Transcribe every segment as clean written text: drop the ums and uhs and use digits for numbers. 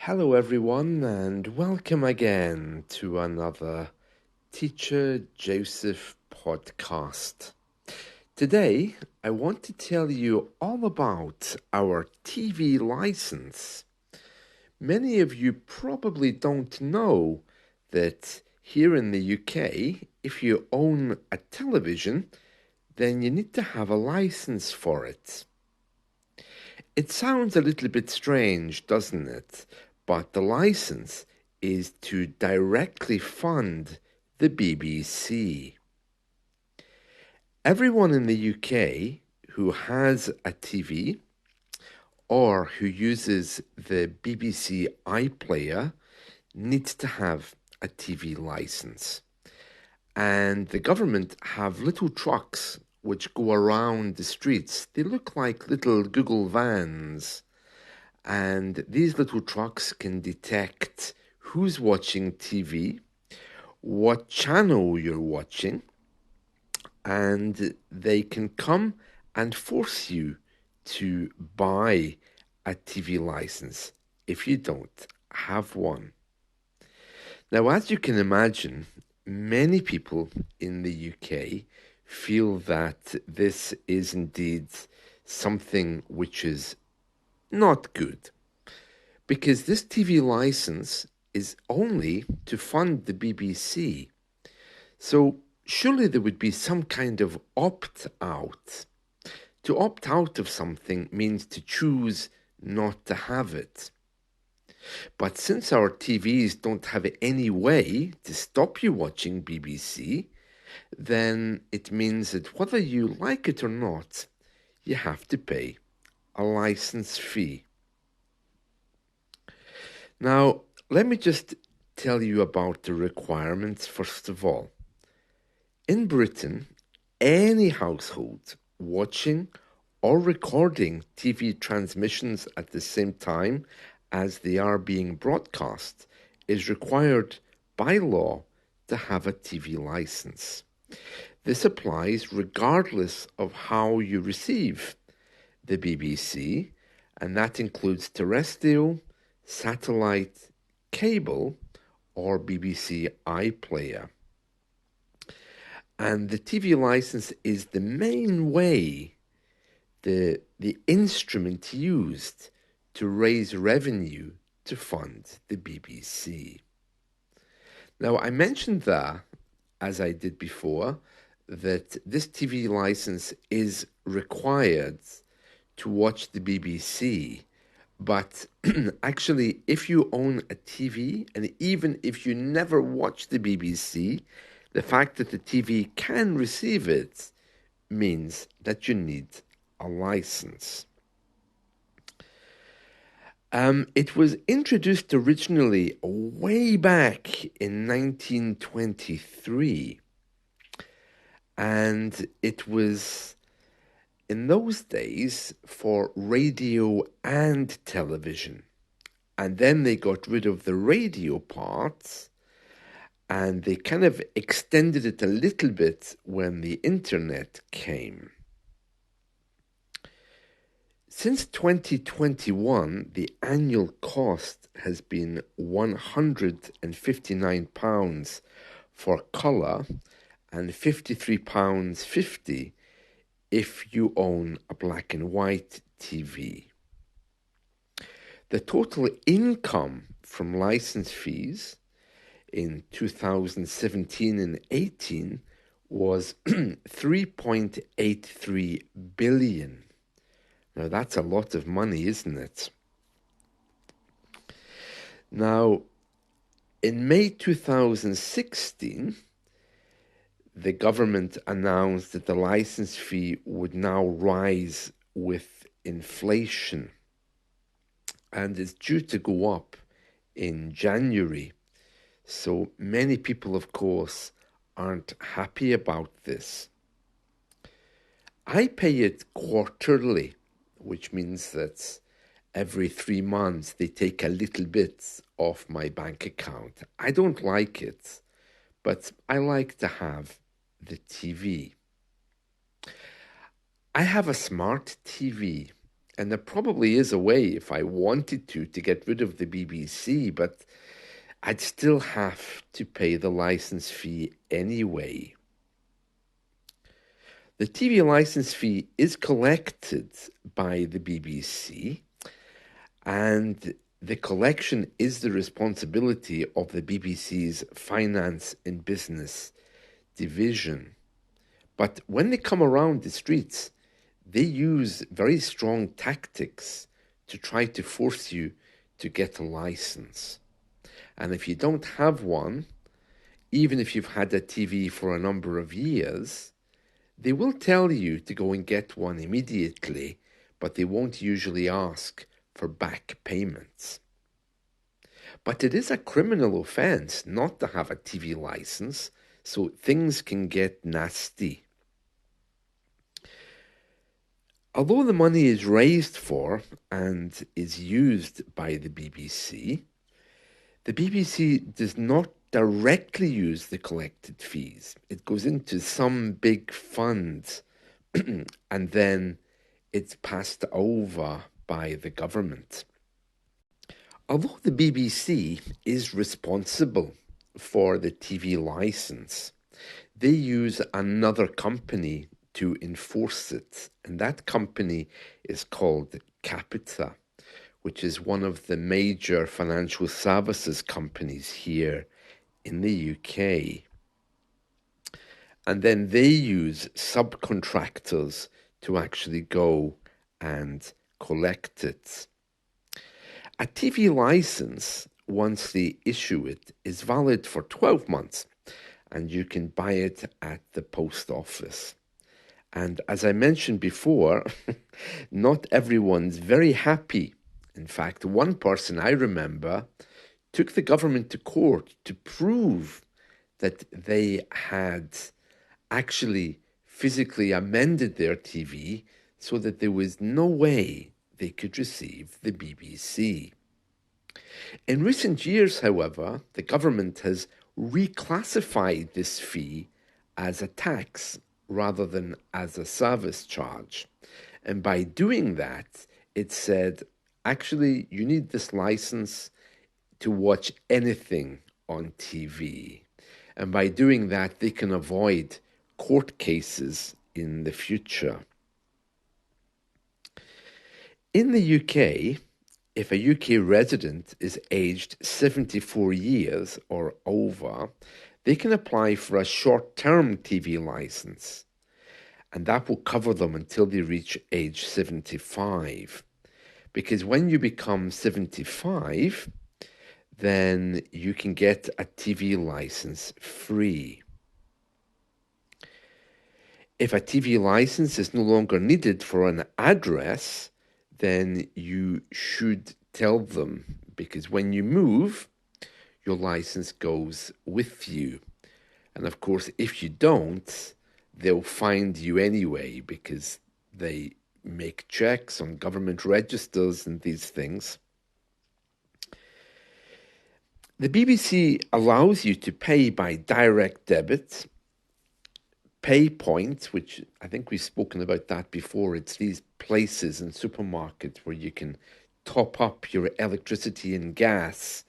Hello, everyone, and welcome again to another Teacher Joseph podcast. Today, I want to tell you all about our TV license. Many of you probably don't know that here in the UK, if you own a television, then you need to have a license for it. It sounds a little bit strange, doesn't it? But the license is to directly fund the BBC. Everyone in the UK who has a TV or who uses the BBC iPlayer needs to have a TV license. And the government have little trucks which go around the streets. They look like little Google vans. And these little trucks can detect who's watching TV, what channel you're watching, and they can come and force you to buy a TV license if you don't have one. Now, as you can imagine, many people in the UK feel that this is indeed something which is not good, because this TV license is only to fund the BBC. So surely there would be some kind of opt-out. To opt out of something means to choose not to have it. But since our TVs don't have any way to stop you watching BBC, then it means that whether you like it or not, you have to pay a license fee. Now, let me just tell you about the requirements first of all. In Britain, any household watching or recording TV transmissions at the same time as they are being broadcast is required by law to have a TV license. This applies regardless of how you receive the BBC, and that includes terrestrial, satellite, cable, or BBC iPlayer. And the TV license is the main way, the instrument used to raise revenue to fund the BBC. Now, I mentioned that, as I did before, that this TV license is required to watch the BBC. But actually, if you own a TV, and even if you never watch the BBC, the fact that the TV can receive it means that you need a license. It was introduced originally way back in 1923, and it was in those days for radio and television. And then they got rid of the radio parts and they kind of extended it a little bit when the internet came. Since 2021, the annual cost has been £159 for colour and £53.50 if you own a black and white TV. The total income from license fees in 2017 and 18 was 3.83 billion. Now that's a lot of money, isn't it? Now, in May 2016, the government announced that the license fee would now rise with inflation and is due to go up in January. So many people, of course, aren't happy about this. I pay it quarterly, which means that every 3 months they take a little bit off my bank account. I don't like it, but I like to have the TV. I have a smart TV, And there probably is a way, if I wanted to get rid of the BBC, but I'd still have to pay the license fee anyway. The TV license fee is collected by the BBC, and the collection is the responsibility of the BBC's Finance and Business division. But when they come around the streets, they use very strong tactics to try to force you to get a license. And if you don't have one, even if you've had a TV for a number of years, they will tell you to go and get one immediately, but they won't usually ask for back payments. But it is a criminal offense not to have a TV license, so things can get nasty. Although the money is raised for and is used by the BBC does not directly use the collected fees. It goes into some big fund and then it's passed over by the government. Although the BBC is responsible for the TV license, they use another company to enforce it, and that company is called Capita, which is one of the major financial services companies here in the UK. And then they use subcontractors to actually go and collect it. A TV license, once they issue it, is valid for 12 months, and you can buy it at the post office. And as I mentioned before, not everyone's very happy. In fact, one person I remember took the government to court to prove that they had actually physically amended their TV so that there was no way they could receive the BBC. In recent years, however, the government has reclassified this fee as a tax rather than as a service charge. And by doing that, it said, actually, you need this license to watch anything on TV. And by doing that, they can avoid court cases in the future. In the UK, if a UK resident is aged 74 years or over, they can apply for a short-term TV license, and that will cover them until they reach age 75. Because when you become 75, then you can get a TV license free. If a TV license is no longer needed for an address, then you should tell them, because when you move, your license goes with you. And of course, if you don't, they'll find you anyway, because they make checks on government registers and these things. The BBC allows you to pay by direct debit, pay points, which I think we've spoken about that before. It's these places and supermarkets where you can top up your electricity and gas.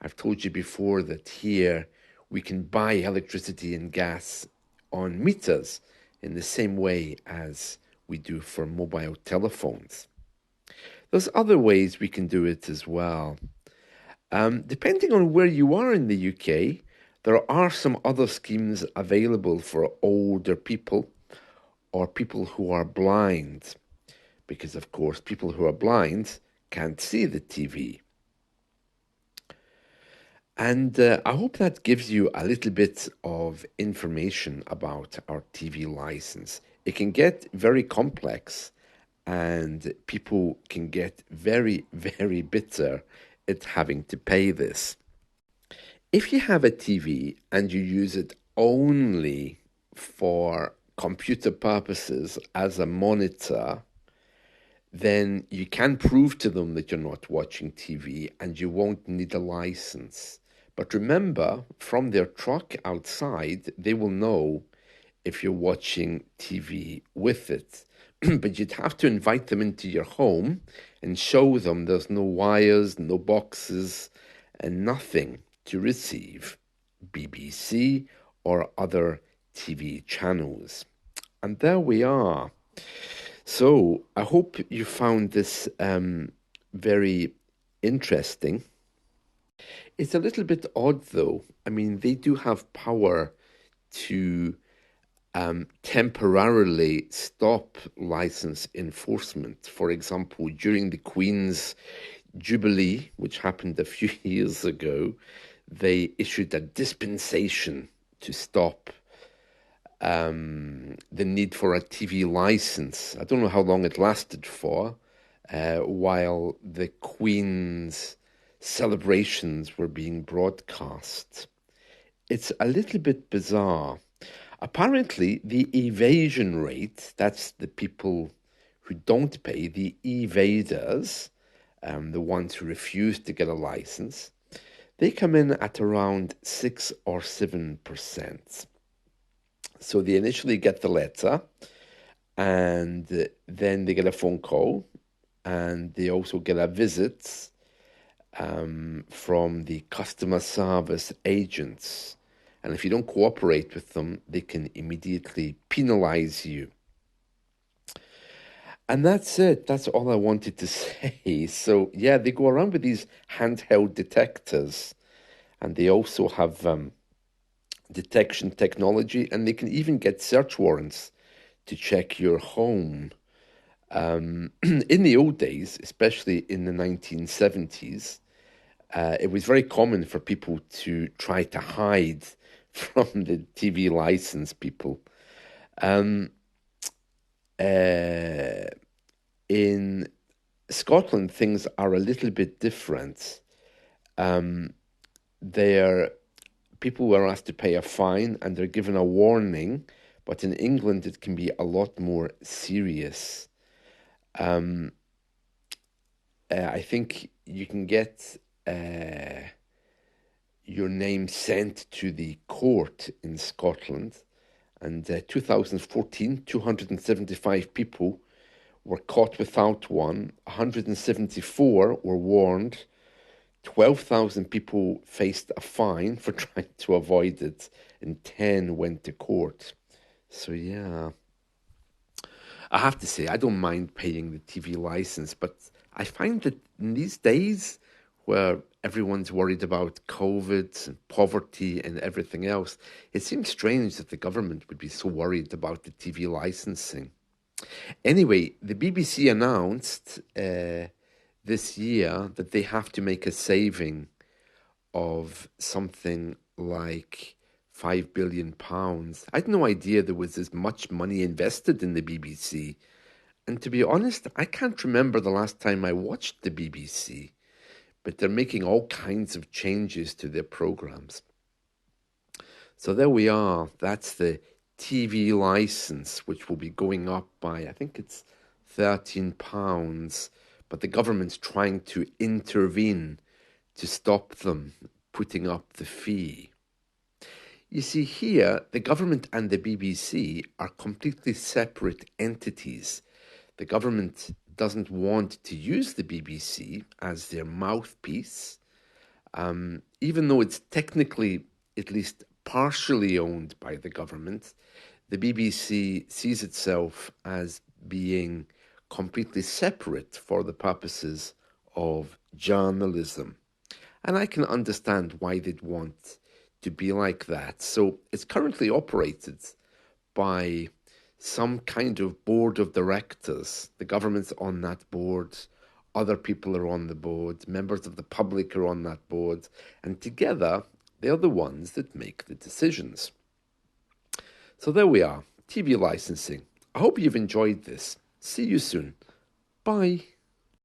I've told you before that here we can buy electricity and gas on meters in the same way as we do for mobile telephones. There's other ways we can do it as well. Depending on where you are in the UK, there are some other schemes available for older people or people who are blind, because of course people who are blind can't see the TV. And I hope that gives you a little bit of information about our TV license. It can get very complex and people can get very, very bitter at having to pay this. If you have a TV and you use it only for computer purposes as a monitor, then you can prove to them that you're not watching TV and you won't need a license. But remember, from their truck outside, they will know if you're watching TV with it. but you'd have to invite them into your home and show them there's no wires, no boxes, and nothing to receive BBC or other TV channels. And there we are. So I hope you found this very interesting. It's a little bit odd, though. I mean, they do have power to temporarily stop license enforcement. For example, during the Queen's Jubilee, which happened a few years ago, they issued a dispensation to stop the need for a TV license. I don't know how long it lasted for, while the Queen's celebrations were being broadcast. It's a little bit bizarre. Apparently, the evasion rate, that's the people who don't pay, the evaders, the ones who refuse to get a license, they come in at around 6 or 7%. So they initially get the letter, and then they get a phone call, and they also get a visit from the customer service agents. And if you don't cooperate with them, they can immediately penalize you. And that's it. That's all I wanted to say. So, yeah, they go around with these handheld detectors, and they also have detection technology, and they can even get search warrants to check your home. In the old days, especially in the 1970s, it was very common for people to try to hide from the TV license people. Um, in Scotland, things are a little bit different. There, people were asked to pay a fine and they're given a warning, but in England, it can be a lot more serious. I think you can get your name sent to the court in Scotland. And 2014, 275 people were caught without one, 174 were warned, 12,000 people faced a fine for trying to avoid it, and 10 went to court. So, yeah. I have to say, I don't mind paying the TV license, but I find that in these days where everyone's worried about COVID and poverty and everything else, it seems strange that the government would be so worried about the TV licensing. Anyway, the BBC announced this year that they have to make a saving of something like £5 billion. I had no idea there was as much money invested in the BBC. And to be honest, I can't remember the last time I watched the BBC, but they're making all kinds of changes to their programs. So there we are. That's the TV license, which will be going up by, I think it's £13, but the government's trying to intervene to stop them putting up the fee. You see, here, the government and the BBC are completely separate entities. The government doesn't want to use the BBC as their mouthpiece, even though it's technically at least partially owned by the government. The BBC sees itself as being completely separate for the purposes of journalism. And I can understand why they'd want to be like that. So it's currently operated by some kind of board of directors. The government's on that board, other people are on the board, members of the public are on that board, and together they're the ones that make the decisions. So there we are, TV licensing. I hope you've enjoyed this. See you soon. Bye.